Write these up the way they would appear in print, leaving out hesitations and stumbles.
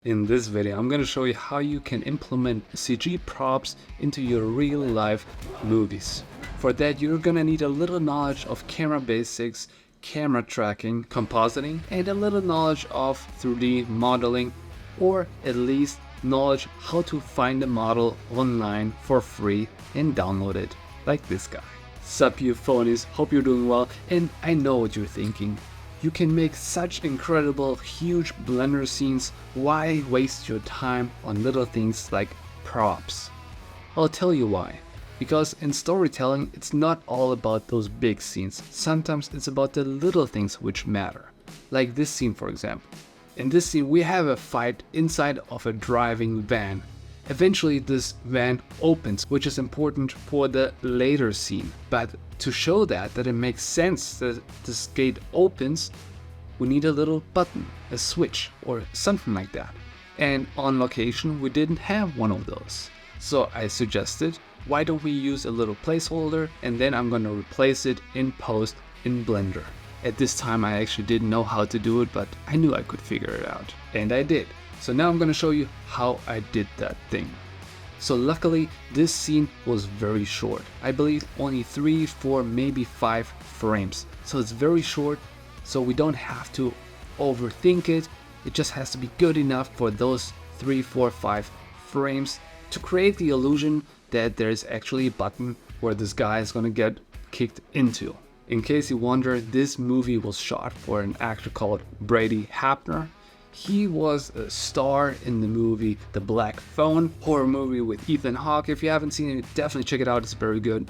In this video, I'm going to show you how you can implement CG props into your real life movies. For that, you're going to need a little knowledge of camera basics, camera tracking, compositing, and a little knowledge of 3D modeling, or at least knowledge how to find a model online for free and download it, like this guy. Sup you phonies, hope you're doing well, and I know what you're thinking. You can make such incredible, huge Blender scenes, why waste your time on little things like props? I'll tell you why. Because in storytelling, it's not all about those big scenes. Sometimes it's about the little things which matter. Like this scene, for example. In this scene, we have a fight inside of a driving van. Eventually this van opens, which is important for the later scene. But to show that it makes sense that this gate opens, we need a little button, a switch or something like that. And on location we didn't have one of those. So I suggested, why don't we use a little placeholder, and then I'm gonna replace it in post in Blender. At this time I actually didn't know how to do it, but I knew I could figure it out. And I did. So now I'm going to show you how I did that thing. So luckily this scene was very short. I believe only 3, 4, maybe 5 frames. So it's very short, so we don't have to overthink it. It just has to be good enough for those 3, 4, 5 frames to create the illusion that there's actually a button where this guy is going to get kicked into. In case you wonder, this movie was shot for an actor called Brady Hepner. He was a star in the movie The Black Phone, horror movie with Ethan Hawke. If you haven't seen it, definitely check it out, it's very good.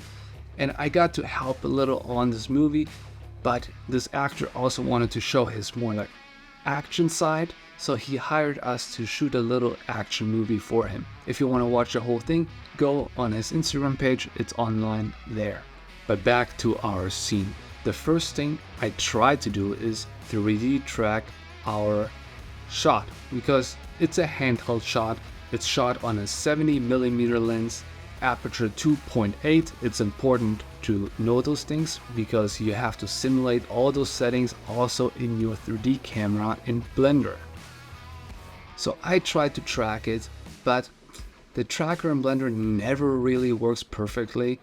And I got to help a little on this movie, but this actor also wanted to show his more like action side, so he hired us to shoot a little action movie for him. If you want to watch the whole thing, go on his Instagram page, it's online there. But back to our scene. The first thing I tried to do is 3D track our shot, because it's a handheld shot. It's shot on a 70mm lens, aperture 2.8. It's important to know those things because you have to simulate all those settings also in your 3D camera in Blender. So I tried to track it, but the tracker in Blender never really works perfectly,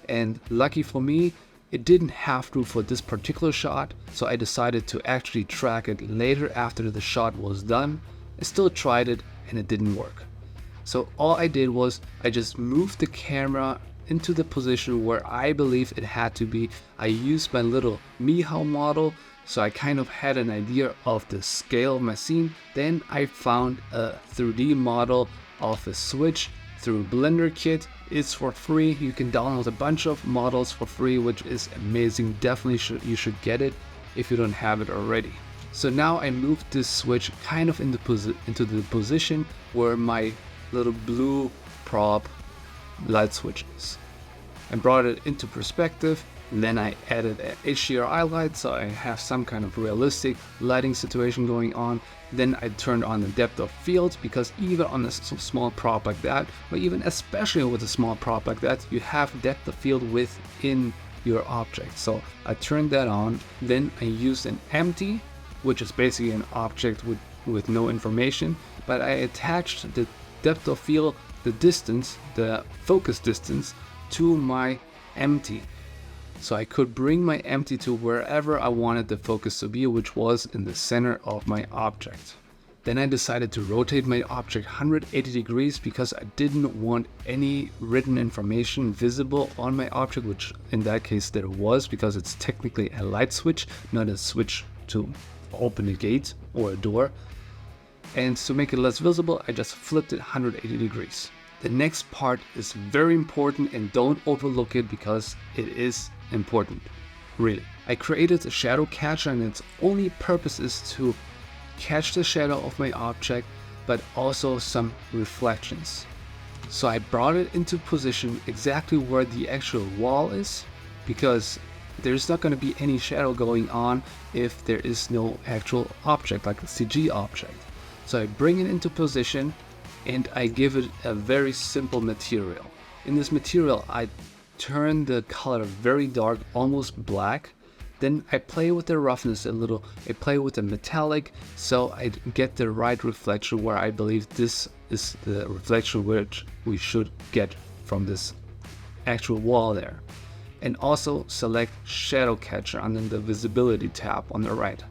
and lucky for me, it didn't have to for this particular shot, so I decided to actually track it later after the shot was done. I still tried it and it didn't work. So all I did was I just moved the camera into the position where I believe it had to be. I used my little Mihao model, so I kind of had an idea of the scale of my scene. Then I found a 3D model of a switch through Blender Kit. It's for free. You can download a bunch of models for free, which is amazing. Definitely you should get it if you don't have it already. So now I moved this switch kind of into the position where my little blue prop light switch is. I brought it into perspective, and then I added a HDRI light, so I have some kind of realistic lighting situation going on. Then I turned on the depth of field, because even on a small prop like that, or even especially with a small prop like that, you have depth of field within your object. So I turned that on. Then I used an empty, which is basically an object with no information, but I attached the depth of field, the distance, the focus distance, to my empty. So I could bring my empty to wherever I wanted the focus to be, which was in the center of my object. Then I decided to rotate my object 180 degrees because I didn't want any written information visible on my object, which in that case there was, because it's technically a light switch, not a switch to open a gate or a door. And to make it less visible, I just flipped it 180 degrees. The next part is very important, and don't overlook it because it is important, really. I created a shadow catcher, and its only purpose is to catch the shadow of my object, but also some reflections. So I brought it into position exactly where the actual wall is, because there's not going to be any shadow going on if there is no actual object, like a CG object. So I bring it into position and I give it a very simple material. In this material I turn the color very dark, almost black. Then I play with the roughness a little, I play with the metallic, so I get the right reflection where I believe this is the reflection which we should get from this actual wall there. And also select shadow catcher under the visibility tab on the right.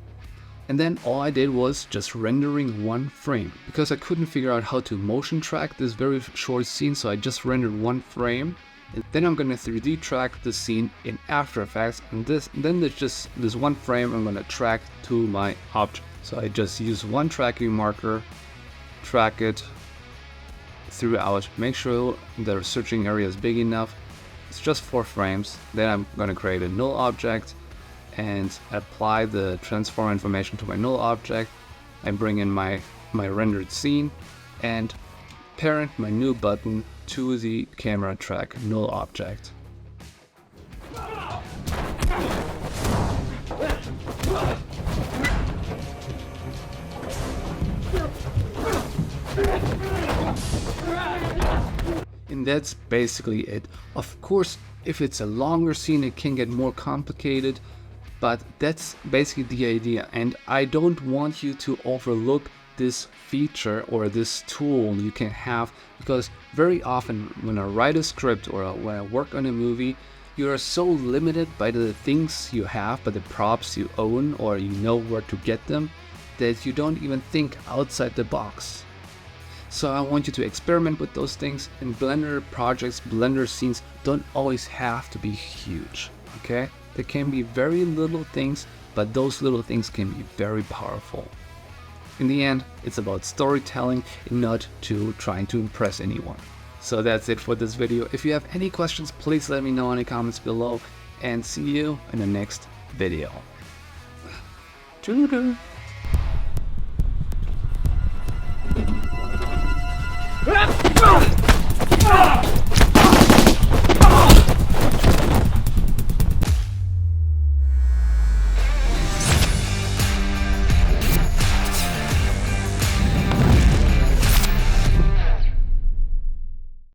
And then all I did was just rendering one frame, because I couldn't figure out how to motion track this very short scene, so I just rendered one frame. And then I'm gonna 3D track the scene in After Effects, and then there's just this one frame I'm gonna track to my object. So I just use one tracking marker, track it throughout, make sure the searching area is big enough. It's just 4 frames. Then I'm gonna create a null object and apply the transform information to my null object. I bring in my rendered scene and parent my new button to the camera track null object. And that's basically it. Of course, if it's a longer scene, it can get more complicated, but that's basically the idea. And I don't want you to overlook this feature or this tool you can have, because very often when I write a script or when I work on a movie, you are so limited by the things you have, by the props you own or you know where to get them, that you don't even think outside the box. So I want you to experiment with those things. And Blender projects, Blender scenes don't always have to be huge, okay? There can be very little things, but those little things can be very powerful. In the end, it's about storytelling and not to trying to impress anyone. So that's it for this video. If you have any questions, please let me know in the comments below, and see you in the next video. Toodaloo.